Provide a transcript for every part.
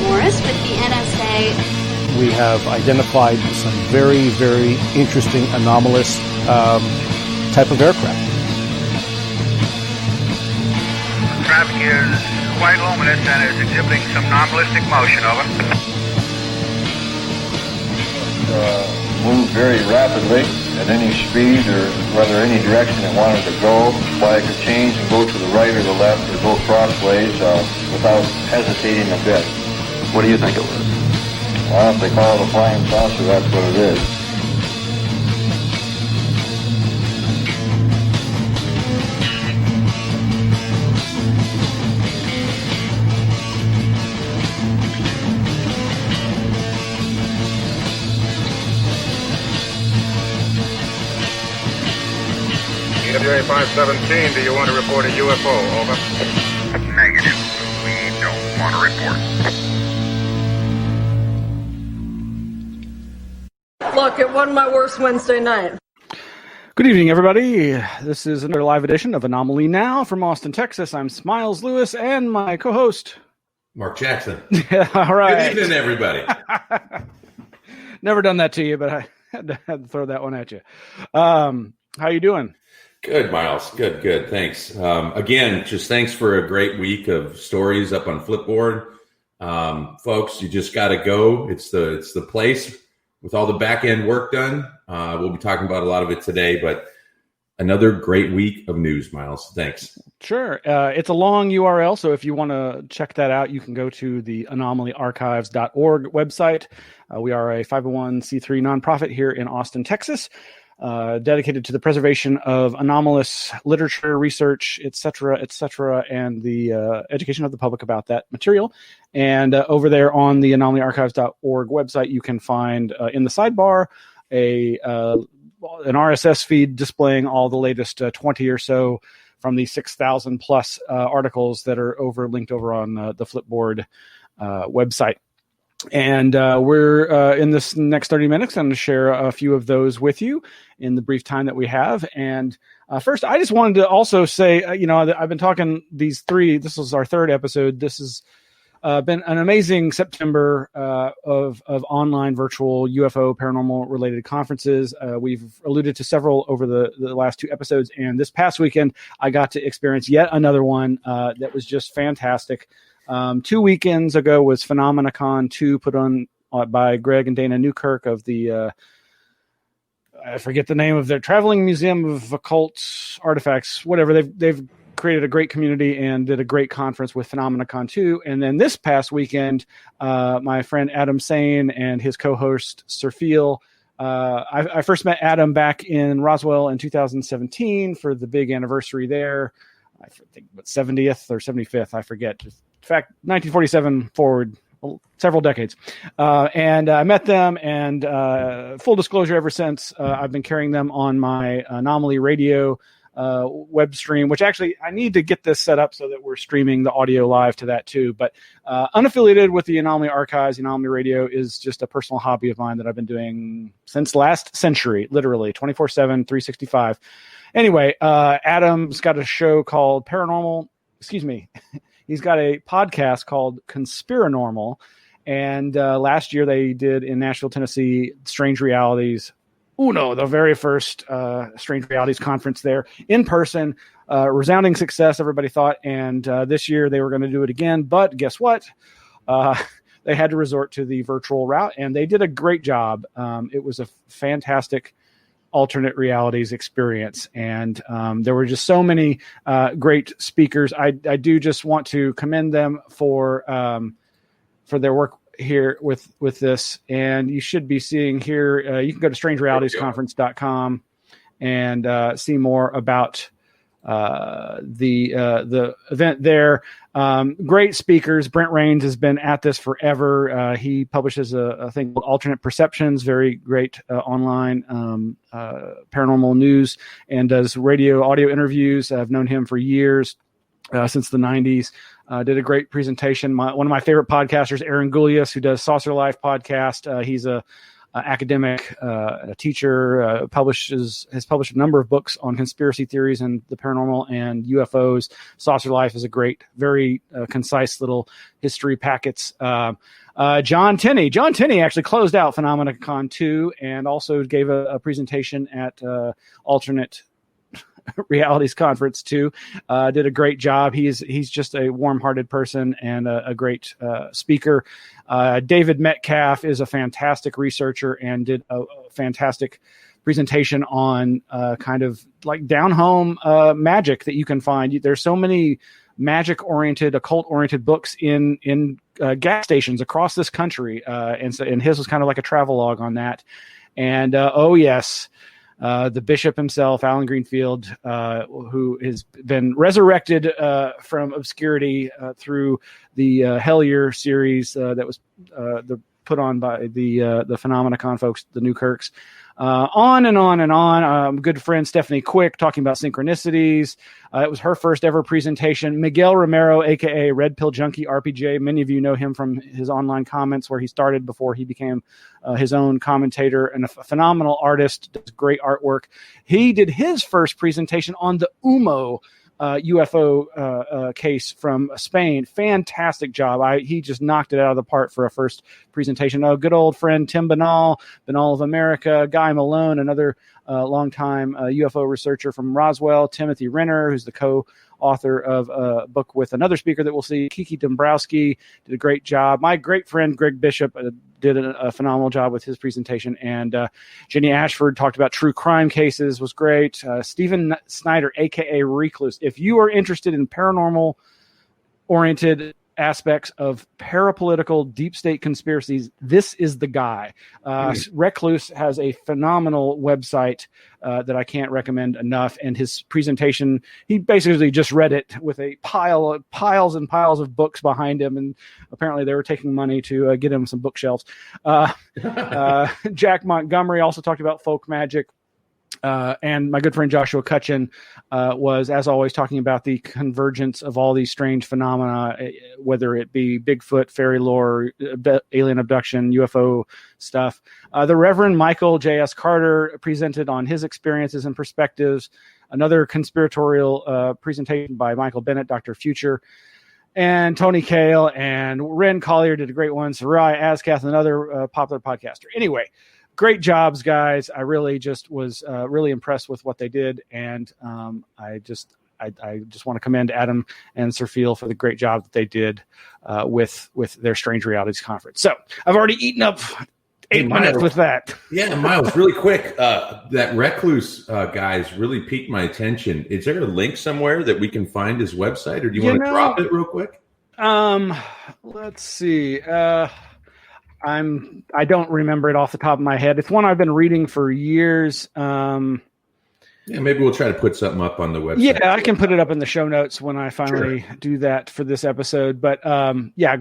Morris with the NSA. We have identified some very, very interesting anomalous type of aircraft. Traffic is quite luminous and is exhibiting some non-ballistic motion, over. Move very rapidly at any speed or whether any direction it wanted to go. Flag could change and go to the right or the left or go crossways without hesitating a bit. What do you think it was? Well, if they call it a flying saucer, that's what it is. EWA 517, do you want to report a UFO? Over. Negative. We don't want to report. Look, it wasn't my worst Wednesday night. Good evening, everybody. This is another live edition of Anomaly Now from Austin, Texas. I'm Smiles Lewis and my co-host, Mark Jackson. Yeah, all right. Good evening, everybody. Never done that to you, but I had to throw that one at you. How you doing? Good, Miles. Good. Thanks. Again, just thanks for a great week of stories up on Flipboard. Folks, you just got to go. It's the place with all the back end work done. We'll be talking about a lot of it today, but another great week of news, Miles. Thanks. Sure. It's a long URL, so if you want to check that out, you can go to the AnomalyArchives.org website. We are a 501c3 nonprofit here in Austin, Texas. Dedicated to the preservation of anomalous literature, research, et cetera, and the education of the public about that material. And over there on the AnomalyArchives.org website, you can find in the sidebar an RSS feed displaying all the latest 20 or so from the 6,000 plus articles that are linked over on the Flipboard website. And we're in this next 30 minutes going to share a few of those with you in the brief time that we have. And first, I just wanted to also say, I've been talking this is our third episode. This has been an amazing September of online virtual UFO paranormal related conferences. We've alluded to several over the last two episodes. And this past weekend, I got to experience yet another one that was just fantastic. 2 weekends ago was PhenomenaCon 2 put on by Greg and Dana Newkirk of the, I forget the name of their Traveling Museum of Occult Artifacts, whatever. They've created a great community and did a great conference with PhenomenaCon 2. And then this past weekend, my friend Adam Sane and his co-host Sir Feel, I first met Adam back in Roswell in 2017 for the big anniversary there. I think 70th or 75th, I forget. In fact, 1947 forward, several decades. And I met them, and full disclosure, ever since, I've been carrying them on my Anomaly Radio web stream, which actually I need to get this set up so that we're streaming the audio live to that too. But unaffiliated with the Anomaly Archives, Anomaly Radio is just a personal hobby of mine that I've been doing since last century, literally 24/7, 365. Anyway, Adam's got a show called He's got a podcast called Conspiranormal. And last year they did in Nashville, Tennessee, Strange Realities Uno, the very first Strange Realities conference there in person. Resounding success, everybody thought. And this year they were going to do it again. But guess what? They had to resort to the virtual route, and they did a great job. It was a fantastic alternate realities experience, and there were just so many great speakers. I do just want to commend them for their work here with this, and you should be seeing here. You can go to strangerealitiesconference.com and see more about the event there. Great speakers. Brent Rains has been at this forever. He publishes a thing called Alternate Perceptions, very great online paranormal news, and does audio interviews. I've known him for years, since the 90s. Did a great presentation. One of my favorite podcasters, Aaron Goulias, who does Saucer Life podcast. He's a academic, a teacher, has published a number of books on conspiracy theories and the paranormal and UFOs. Saucer Life is a great, very concise little history packets. John Tenney actually closed out PhenomenaCon 2 and also gave a presentation at Alternate Realities Conference 2. Did a great job. He's just a warm-hearted person and a great speaker. David Metcalf is a fantastic researcher and did a fantastic presentation on kind of like down-home magic that you can find. There's so many magic-oriented, occult-oriented books in gas stations across this country, and his was kind of like a travelogue on that. And the bishop himself, Alan Greenfield, who has been resurrected from obscurity through the Hellier series that was put on by the PhenomenaCon folks, the Newkirks. On and on and on. Good friend Stephanie Quick talking about synchronicities. It was her first ever presentation. Miguel Romero, a.k.a. Red Pill Junkie RPJ. Many of you know him from his online comments where he started before he became his own commentator, and a phenomenal artist, does great artwork. He did his first presentation on the Humo UFO case from Spain. Fantastic job. He just knocked it out of the park for a first presentation. Good old friend Tim Banal of America, Guy Malone, another longtime UFO researcher from Roswell, Timothy Renner, who's the co-author of a book with another speaker that we'll see, Kiki Dombrowski, did a great job. My great friend Greg Bishop did a phenomenal job with his presentation, and Jenny Ashford talked about true crime cases, was great. Stephen Snyder, aka Recluse. If you are interested in paranormal oriented aspects of parapolitical deep state conspiracies, this is the guy. Recluse has a phenomenal website that I can't recommend enough, and his presentation, he basically just read it with a piles and piles of books behind him, and apparently they were taking money to get him some bookshelves. Jack Montgomery also talked about folk magic. And my good friend Joshua Cutchin was, as always, talking about the convergence of all these strange phenomena, whether it be Bigfoot, fairy lore, alien abduction, UFO stuff. The Reverend Michael J.S. Carter presented on his experiences and perspectives. Another conspiratorial presentation by Michael Bennett, Dr. Future, and Tony Kale, and Ren Collier did a great one. Sarai Azkath, another popular podcaster. Anyway, great jobs, guys. I really just was really impressed with what they did, and I just want to commend Adam and Sir Phil for the great job that they did with their Strange Realities conference. So I've already eaten up 8 minutes with that. Yeah, Miles, really quick. That Recluse guys really piqued my attention. Is there a link somewhere that we can find his website, or do you want to drop it real quick? Let's see. I don't remember it off the top of my head. It's one I've been reading for years. Yeah, maybe we'll try to put something up on the website. Yeah, I can put it up in the show notes when I finally do that for this episode. But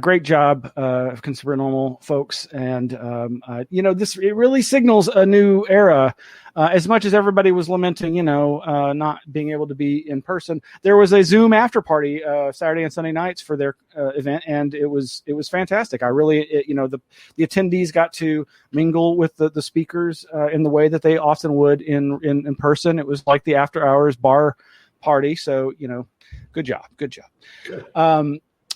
great job, Conspiranormal folks. And it really signals a new era. As much as everybody was lamenting, not being able to be in person, there was a Zoom after party Saturday and Sunday nights for their event, and it was fantastic. I really, the attendees got to mingle with the speakers in the way that they often would in person. It was like the after hours bar party. So good job. Good.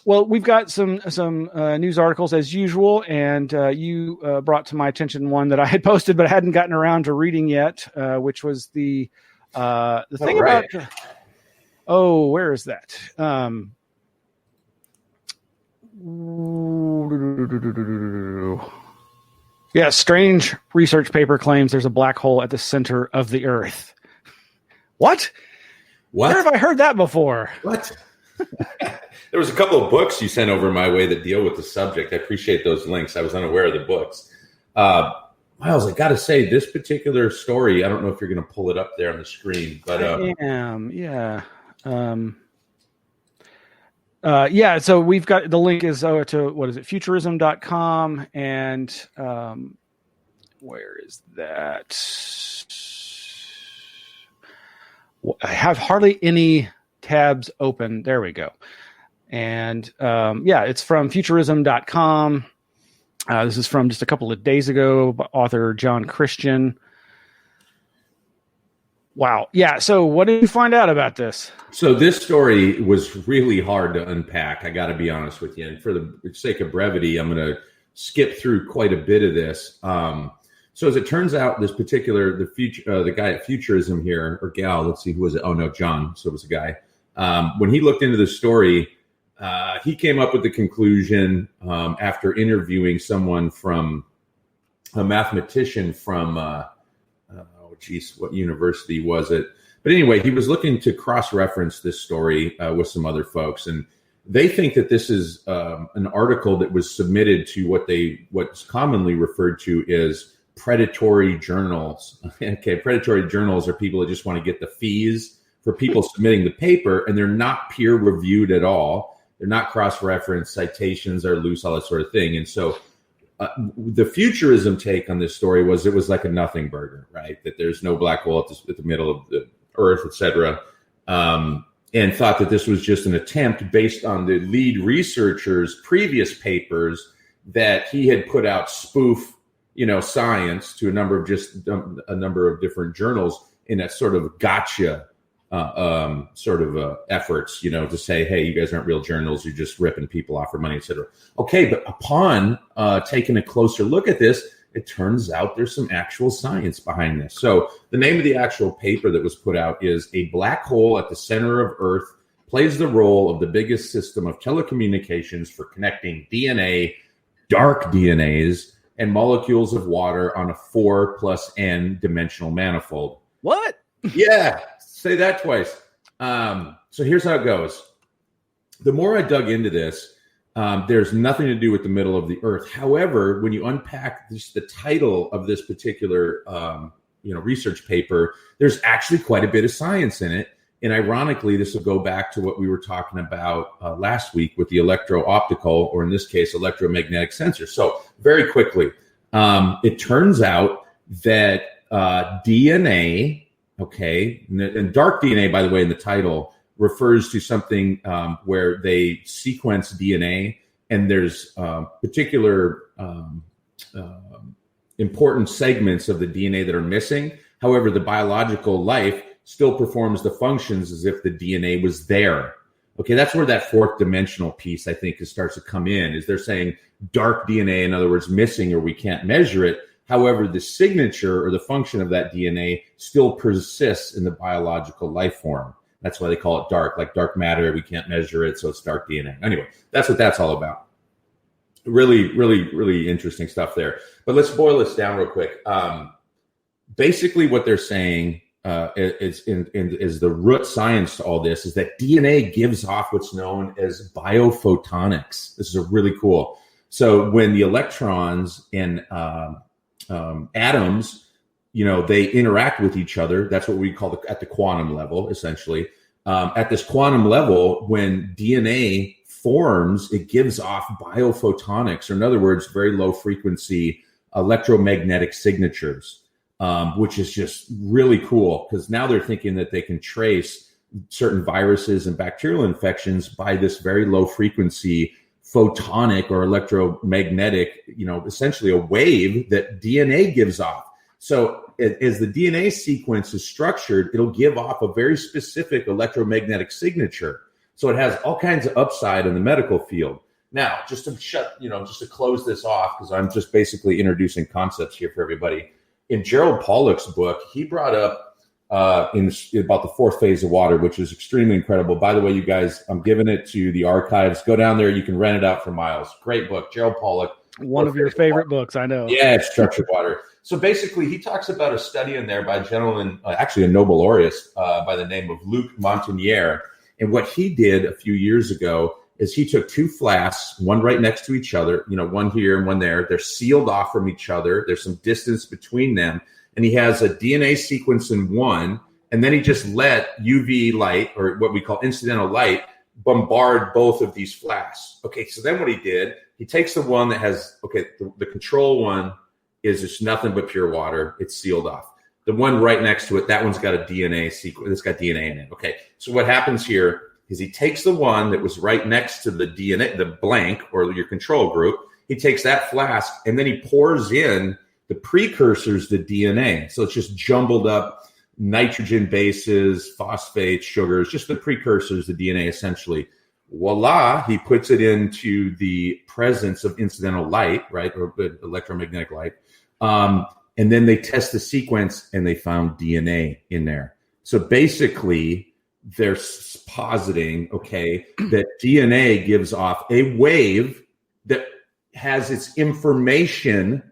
Well, we've got some news articles as usual, and you brought to my attention one that I had posted but I hadn't gotten around to reading yet, which was the thing about. Where is that? Yeah, strange research paper claims there's a black hole at the center of the Earth. What? Where have I heard that before? What? There was a couple of books you sent over my way that deal with the subject. I appreciate those links. I was unaware of the books. Miles, I got to say, this particular story, I don't know if you're going to pull it up there on the screen, but I am. Yeah. So we've got the link is to what is it? Futurism.com, and where is that? I have hardly any tabs open. There we go. And it's from futurism.com. This is from just a couple of days ago, by author John Christian. Wow. Yeah. So what did you find out about this? So this story was really hard to unpack. I got to be honest with you. And for the sake of brevity, I'm going to skip through quite a bit of this. So as it turns out, this particular, the guy at Futurism here, or gal, let's see, who was it? Oh no, John. So it was a guy. When he looked into the story, he came up with the conclusion after interviewing someone from a mathematician from, what university was it? But anyway, he was looking to cross-reference this story with some other folks, and they think that this is an article that was submitted to what's commonly referred to as predatory journals. Okay, predatory journals are people that just want to get the fees for people submitting the paper, and they're not peer-reviewed at all. They're not cross-referenced, citations are loose, all that sort of thing. And so the futurism take on this story was it was like a nothing burger, right? That there's no black hole at the middle of the Earth, et cetera. And thought that this was just an attempt based on the lead researcher's previous papers that he had put out spoof, science to a number of different journals in a sort of gotcha efforts, to say, hey, you guys aren't real journals, you're just ripping people off for money, et cetera. Okay, but upon taking a closer look at this, it turns out there's some actual science behind this. So the name of the actual paper that was put out is "A Black Hole at the Center of Earth Plays the Role of the Biggest System of Telecommunications for Connecting DNA, Dark DNAs, and Molecules of Water on a 4+N dimensional manifold." What? Yeah, say that twice. So here's how it goes. The more I dug into this, there's nothing to do with the middle of the Earth. However, when you unpack the title of this particular research paper, there's actually quite a bit of science in it. And ironically, this will go back to what we were talking about last week with the electro-optical, or in this case, electromagnetic sensors. So very quickly, it turns out that DNA, okay, and dark DNA, by the way, in the title, refers to something where they sequence DNA, and there's particular important segments of the DNA that are missing. However, the biological life still performs the functions as if the DNA was there. Okay, that's where that fourth dimensional piece, I think, starts to come in, is they're saying dark DNA, in other words, missing, or we can't measure it. However, the signature or the function of that DNA still persists in the biological life form. That's why they call it dark, like dark matter. We can't measure it, so it's dark DNA. Anyway, that's what that's all about. Really, really, really interesting stuff there. But let's boil this down real quick. Basically, what they're saying is the root science to all this is that DNA gives off what's known as biophotonics. This is really cool. So when the electrons and atoms, they interact with each other. That's what we call at the quantum level, essentially. At this quantum level, when DNA forms, it gives off biophotonics, or in other words, very low frequency electromagnetic signatures, which is just really cool, because now they're thinking that they can trace certain viruses and bacterial infections by this very low frequency photonic or electromagnetic, essentially a wave that DNA gives off. So as the DNA sequence is structured, it'll give off a very specific electromagnetic signature. So it has all kinds of upside in the medical field. Now, just to close this off, because I'm just basically introducing concepts here for everybody. In Gerald Pollack's book, he brought up about the fourth phase of water, which is extremely incredible. By the way, you guys, I'm giving it to the archives. Go down there. You can rent it out for miles. Great book. Gerald Pollack. One of your favorite books, I know. Yeah, it's structured water. So basically, he talks about a study in there by a gentleman, actually a Nobel laureate by the name of Luc Montagnier. And what he did a few years ago is he took two flasks, one right next to each other, one here and one there. They're sealed off from each other. There's some distance between them. And he has a DNA sequence in one, and then he just let UV light, or what we call incidental light, bombard both of these flasks. Okay, so then what he did, he takes the one that has, the control one is just nothing but pure water. It's sealed off. The one right next to it, that one's got a DNA sequence. It's got DNA in it. Okay, so what happens here is he takes the one that was right next to the DNA, the blank, or your control group. he takes that flask and then he pours in the precursors to DNA. So it's just jumbled up nitrogen bases, phosphates, sugars, just the precursors to DNA essentially. Voila, he puts it into the presence of incidental light, right, or electromagnetic light. And then they test the sequence and they found DNA in there. So basically, they're positing, okay, that DNA gives off a wave that has its information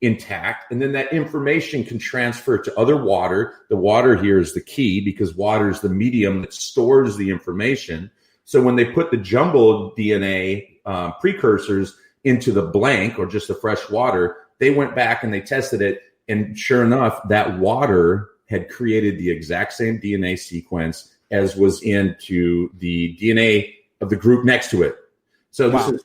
intact, and then that information can transfer to other water. The water here is the key because water is the medium that stores the information. So when they put the jumbled DNA precursors into the blank or just the fresh water, they went back and they tested it. And sure enough, that water had created the exact same DNA sequence as was into the DNA of the group next to it. So this is,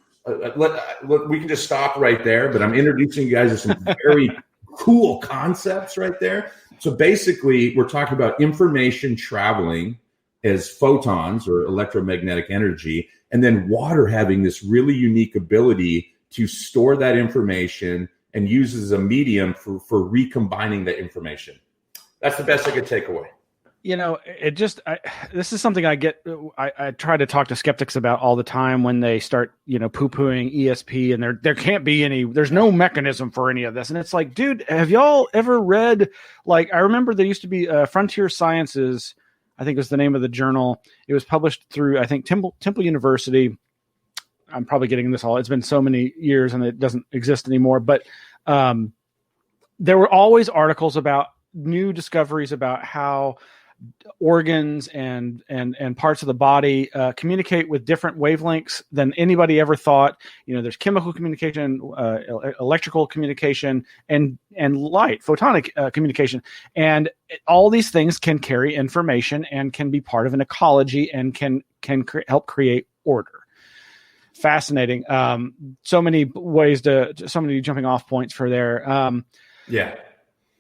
we can just stop right there, but I'm introducing you guys to some very cool concepts right there. So basically, we're talking about information traveling as photons or electromagnetic energy, and then water having this really unique ability to store that information and use as a medium for recombining that information. That's the best I could take away. You know, this is something I try to talk to skeptics about all the time when they start, poo-pooing ESP, and there can't be there's no mechanism for any of this. And it's like, dude, have y'all ever read, I remember there used to be Frontier Sciences, I think was the name of the journal. It was published through, I think, Temple University. I'm probably getting this all. It's been so many years and it doesn't exist anymore. But there were always articles about new discoveries about how organs and parts of the body communicate with different wavelengths than anybody ever thought. There's chemical communication, electrical communication, and light, photonic communication. And all these things can carry information and can be part of an ecology and can help create order. Fascinating. So many ways so many jumping off points for there.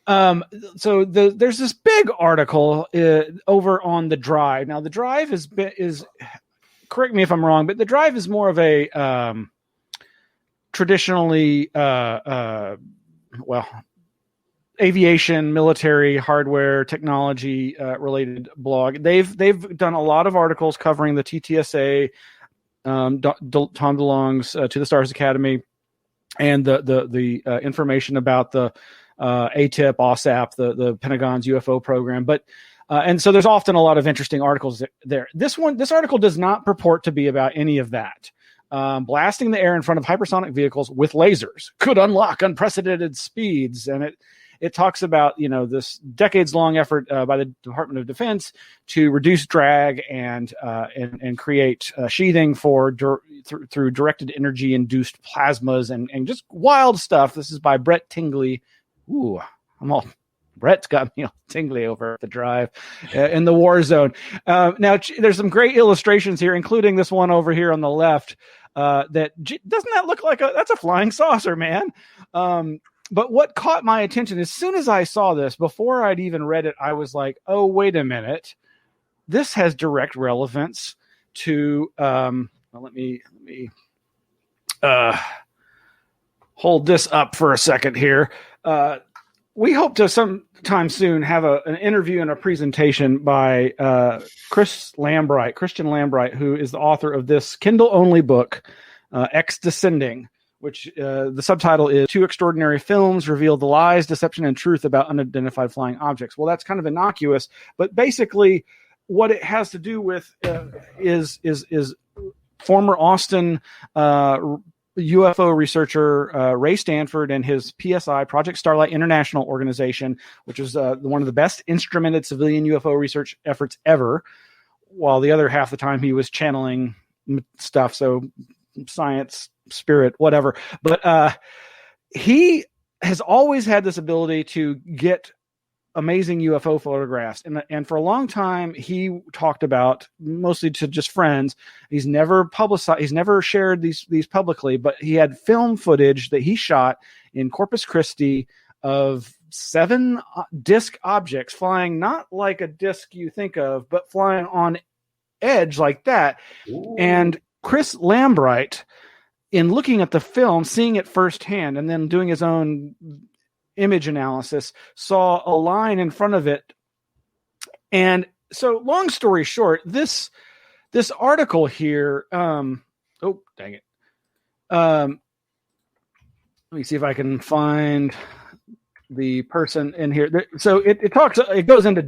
So there's this big article over on the Drive. Now the Drive is correct me if I'm wrong, but the Drive is more of a traditionally aviation, military, hardware, technology related blog. They've done a lot of articles covering the TTSA, Tom DeLonge's To the Stars Academy, and the information about the ATIP, OSAP, the Pentagon's UFO program. But and so there's often a lot of interesting articles there. This article does not purport to be about any of that. Blasting the air in front of hypersonic vehicles with lasers could unlock unprecedented speeds, and it talks about this decades-long effort by the Department of Defense to reduce drag and create sheathing through directed energy-induced plasmas and just wild stuff. This is by Brett Tingley. Ooh, Brett's got me all tingly over at the Drive in the war zone. Now, there's some great illustrations here, including this one over here on the left. Doesn't that look like that's a flying saucer, man? But what caught my attention as soon as I saw this, before I'd even read it, I was like, oh, wait a minute. This has direct relevance to, let me hold this up for a second here. We hope to sometime soon have an interview and a presentation by Christian Lambright, who is the author of this Kindle-only book, X Descending, which the subtitle is Two Extraordinary Films Reveal the Lies, Deception, and Truth About Unidentified Flying Objects. Well, that's kind of innocuous, but basically what it has to do with is former Austin UFO researcher Ray Stanford and his PSI, Project Starlight International Organization, which is one of the best instrumented civilian UFO research efforts ever, while the other half the time he was channeling stuff, so science, spirit, whatever. But he has always had this ability to get amazing UFO photographs. And for a long time, he talked about, mostly to just friends, he's never publicized, he's never shared these publicly, but he had film footage that he shot in Corpus Christi of 7 disc objects flying, not like a disc you think of, but flying on edge like that. Ooh. And Chris Lambright in looking at the film, seeing it firsthand, and then doing his own image analysis, saw a line in front of it. And so, long story short, this article here, oh, dang it. Let me see if I can find the person in here. So it goes into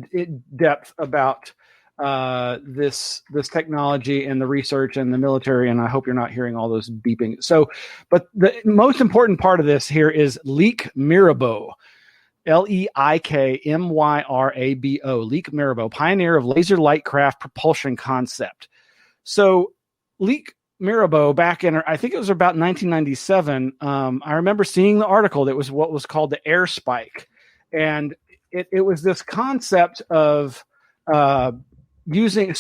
depth about this technology and the research and the military, and I hope you're not hearing all those beeping. So, but the most important part of this here is Leak Mirabeau. Leikmyrabo, Leak Mirabeau, pioneer of laser light craft propulsion concept. So Leak Mirabeau, back in, I think it was about 1997, I remember seeing the article that was what was called the air spike. And it was this concept of using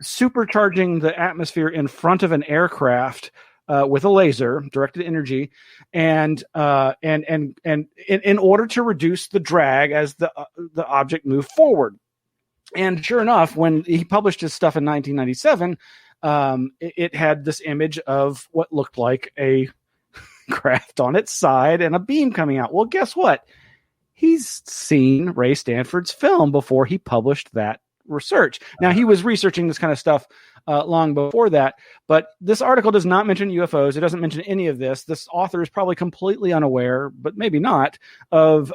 supercharging the atmosphere in front of an aircraft with a laser, directed energy, and in order to reduce the drag as the object moved forward. And sure enough, when he published his stuff in 1997, it had this image of what looked like a craft on its side and a beam coming out. Well, guess what? He's seen Ray Stanford's film before he published that research. Now, he was researching this kind of stuff long before that, but this article does not mention UFOs. It doesn't mention any of this. This author is probably completely unaware, but maybe not, of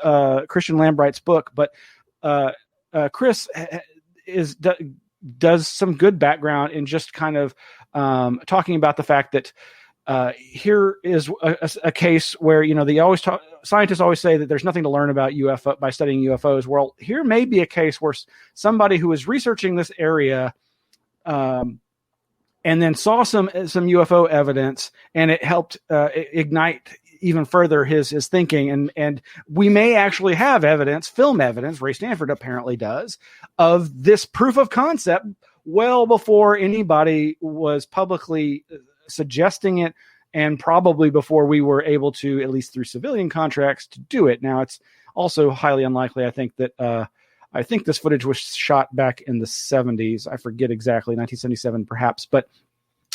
Christian Lambright's book. But Chris does some good background in just kind of talking about the fact that here is a case where, scientists always say that there's nothing to learn about UFO by studying UFOs. Well, here may be a case where somebody who is researching this area and then saw some UFO evidence, and it helped ignite even further his thinking. And we may actually have evidence, film evidence, Ray Stanford apparently does, of this proof of concept well before anybody was publicly suggesting it, and probably before we were able to, at least through civilian contracts, to do it. Now, it's also highly unlikely, I think, that I think this footage was shot back in the 70s. I forget exactly, 1977 perhaps. But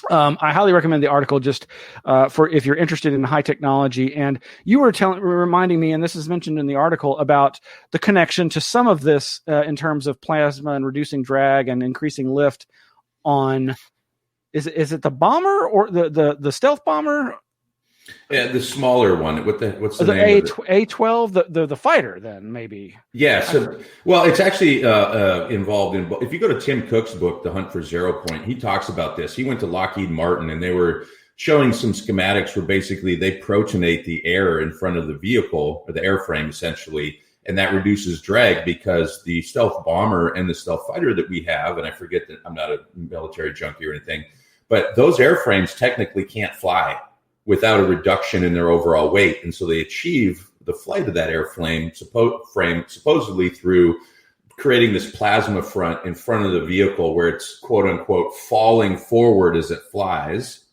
I highly recommend the article just for if you're interested in high technology. And you were reminding me, and this is mentioned in the article, about the connection to some of this in terms of plasma and reducing drag and increasing lift on... Is it the bomber or the stealth bomber? Yeah, the smaller one. What's the name? The A-12, the fighter. Then maybe. Yeah. So, well, it's actually involved in. If you go to Tim Cook's book, The Hunt for Zero Point, he talks about this. He went to Lockheed Martin, and they were showing some schematics where basically they protonate the air in front of the vehicle, or the airframe, essentially. And that reduces drag, because the stealth bomber and the stealth fighter that we have, and I forget that I'm not a military junkie or anything, but those airframes technically can't fly without a reduction in their overall weight. And so they achieve the flight of that airframe supposedly through creating this plasma front in front of the vehicle where it's quote unquote falling forward as it flies.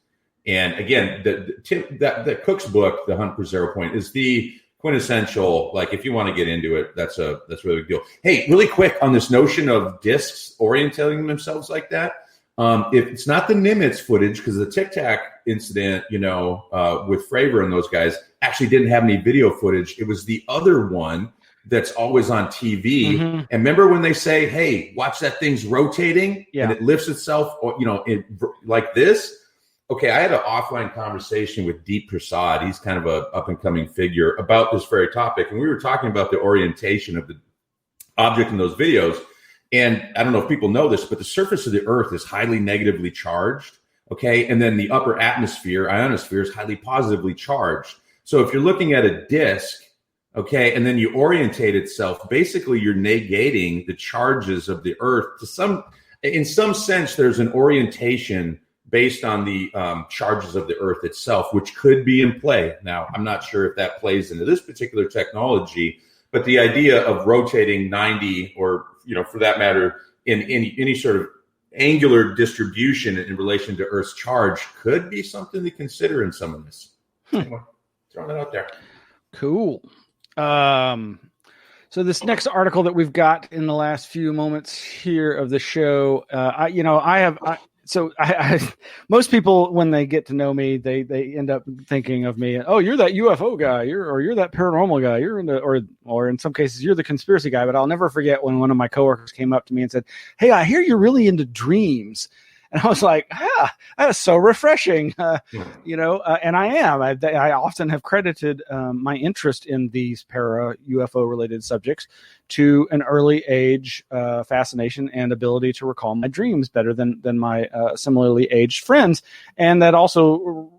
And again, that Cook's book, The Hunt for Zero Point, is the quintessential, like, if you want to get into it, that's a really big deal. Hey, really quick on this notion of discs orientating themselves like that. If it's not the Nimitz footage, because the Tic Tac incident, with Fravor and those guys actually didn't have any video footage. It was the other one that's always on TV. Mm-hmm. And remember when they say, hey, watch that thing's rotating and it lifts itself, like this? Okay, I had an offline conversation with Deep Prasad. He's kind of a up-and-coming figure about this very topic. And we were talking about the orientation of the object in those videos. And I don't know if people know this, but the surface of the Earth is highly negatively charged, okay? And then the upper atmosphere, ionosphere, is highly positively charged. So if you're looking at a disk, okay, and then you orientate itself, basically you're negating the charges of the Earth. In some sense, there's an orientation based on the charges of the Earth itself, which could be in play. Now, I'm not sure if that plays into this particular technology, but the idea of rotating 90 or, for that matter, in any sort of angular distribution in relation to Earth's charge could be something to consider in some of this. Anyway, throwing it out there. Cool. So this next article that we've got in the last few moments here of the show, so most people, when they get to know me, they end up thinking of me, oh, you're that UFO guy, you're that paranormal guy, you're in the, or in some cases, you're the conspiracy guy. But I'll never forget when one of my coworkers came up to me and said, hey, I hear you're really into dreams. And I was like, that is so refreshing, and I am. I often have credited my interest in these UFO related subjects to an early age fascination and ability to recall my dreams better than my similarly aged friends. And that also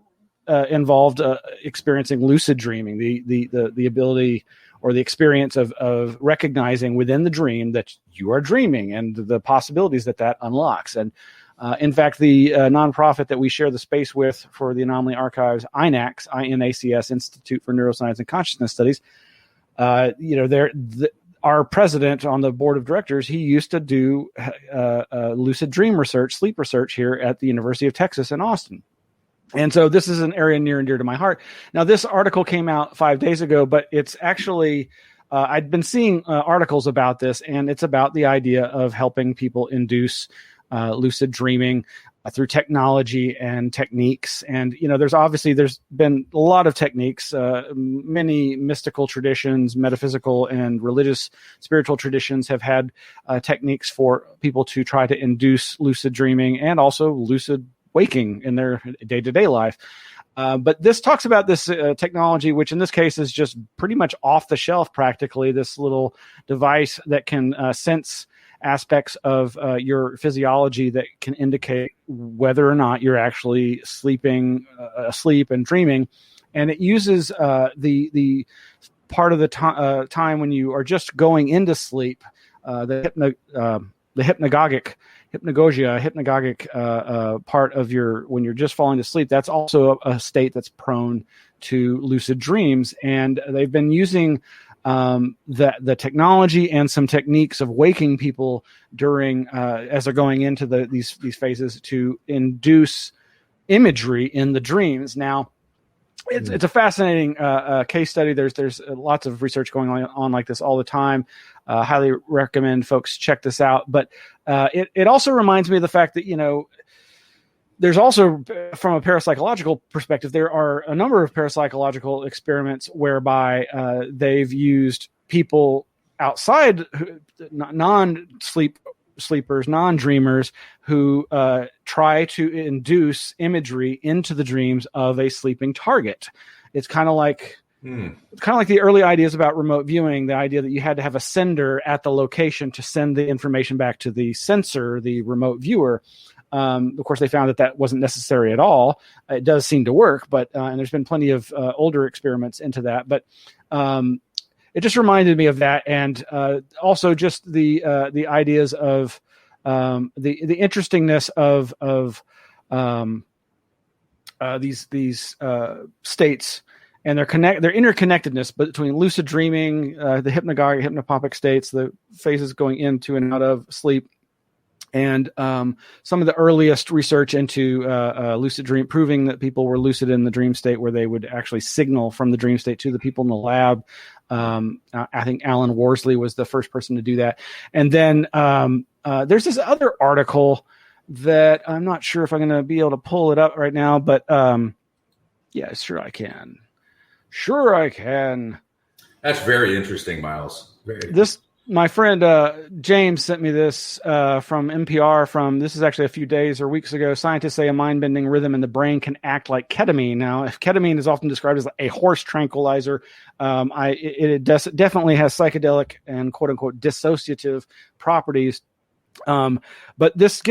involved experiencing lucid dreaming, the ability or the experience of recognizing within the dream that you are dreaming and the possibilities that unlocks. And in fact, the nonprofit that we share the space with for the Anomaly Archives, INACS, INACS, Institute for Neuroscience and Consciousness Studies, our president on the board of directors, he used to do lucid dream research, sleep research here at the University of Texas in Austin. And so this is an area near and dear to my heart. Now, this article came out 5 days ago, but it's actually, I'd been seeing articles about this, and it's about the idea of helping people induce lucid dreaming through technology and techniques. And, there's been a lot of techniques, many mystical traditions, metaphysical and religious spiritual traditions have had techniques for people to try to induce lucid dreaming and also lucid waking in their day-to-day life. But this talks about this technology, which in this case is just pretty much off the shelf, practically, this little device that can sense aspects of your physiology that can indicate whether or not you're actually asleep and dreaming. And it uses the part of the time when you are just going into sleep, the hypnagogic part of when you're just falling to sleep. That's also a state that's prone to lucid dreams. And they've been using the technology and some techniques of waking people during as they're going into these phases to induce imagery in the dreams. Now, it's a fascinating case study. There's lots of research going on like this all the time. Highly recommend folks check this out. But it also reminds me of the fact that there's also, from a parapsychological perspective, there are a number of parapsychological experiments whereby they've used people outside, non-sleepers, non-dreamers, who try to induce imagery into the dreams of a sleeping target. It's kind of like the early ideas about remote viewing, the idea that you had to have a sender at the location to send the information back to the sensor, the remote viewer. Of course, they found that wasn't necessary at all. It does seem to work, but and there's been plenty of older experiments into that. But it just reminded me of that, and also just the ideas of the interestingness of these states and their interconnectedness between lucid dreaming, the hypnagogic, hypnopompic states, the phases going into and out of sleep. And some of the earliest research into lucid dream, proving that people were lucid in the dream state, where they would actually signal from the dream state to the people in the lab. I think Alan Worsley was the first person to do that. And then there's this other article that I'm not sure if I'm going to be able to pull it up right now, but yeah, sure I can. Sure I can. That's very interesting, Miles. My friend James sent me this from NPR. This is actually a few days or weeks ago. Scientists say a mind-bending rhythm in the brain can act like ketamine. Now, if ketamine is often described as a horse tranquilizer, it definitely has psychedelic and quote-unquote dissociative properties. But this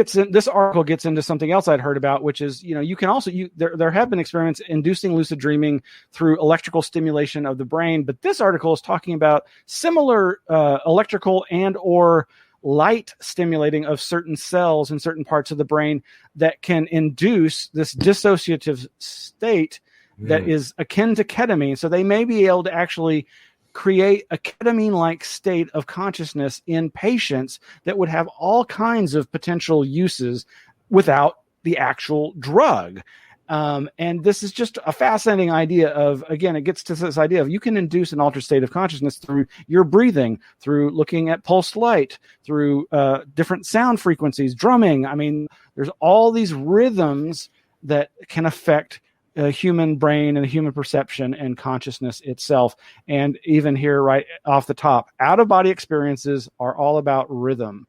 article gets into something else I'd heard about, which is, you can also, there have been experiments inducing lucid dreaming through electrical stimulation of the brain. But this article is talking about similar electrical and or light stimulating of certain cells in certain parts of the brain that can induce this dissociative state that is akin to ketamine. So they may be able to actually create a ketamine-like state of consciousness in patients that would have all kinds of potential uses without the actual drug. And this is just a fascinating idea of, again, it gets to this idea of you can induce an altered state of consciousness through your breathing, through looking at pulsed light, through different sound frequencies, drumming. I mean, there's all these rhythms that can affect a human brain and human perception and consciousness itself. And even here, right off the top, out-of-body experiences are all about rhythm.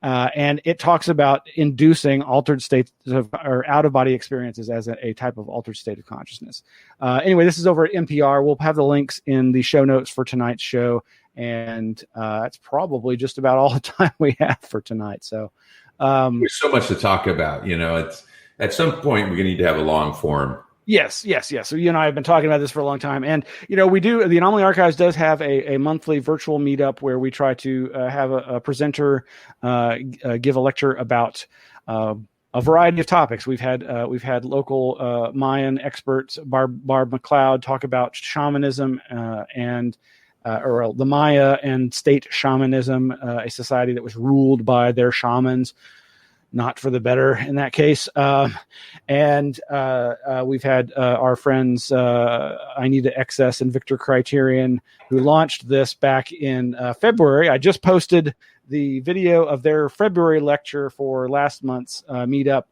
And it talks about inducing altered states or out-of-body experiences as a type of altered state of consciousness. Anyway, this is over at NPR. We'll have the links in the show notes for tonight's show. And that's probably just about all the time we have for tonight. So there's so much to talk about. It's at some point we need to have a long form. Yes. So you and I have been talking about this for a long time. And, we do, the Anomaly Archives does have a monthly virtual meetup where we try to have a presenter give a lecture about a variety of topics. We've had local Mayan experts, Barb McLeod, talk about shamanism and the Maya and state shamanism, a society that was ruled by their shamans. Not for the better in that case. And we've had our friends, Anita Excess and Victor Criterion, who launched this back in February. I just posted the video of their February lecture for last month's meetup.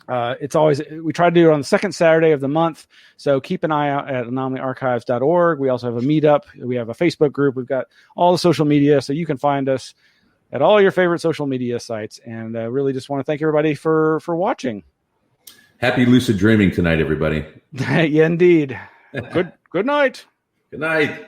We try to do it on the second Saturday of the month. So keep an eye out at AnomalyArchives.org. We also have a meetup. We have a Facebook group. We've got all the social media, so you can find us at all your favorite social media sites. And really just want to thank everybody for watching. Happy lucid dreaming tonight, everybody. Yeah, indeed. Good night. Good night.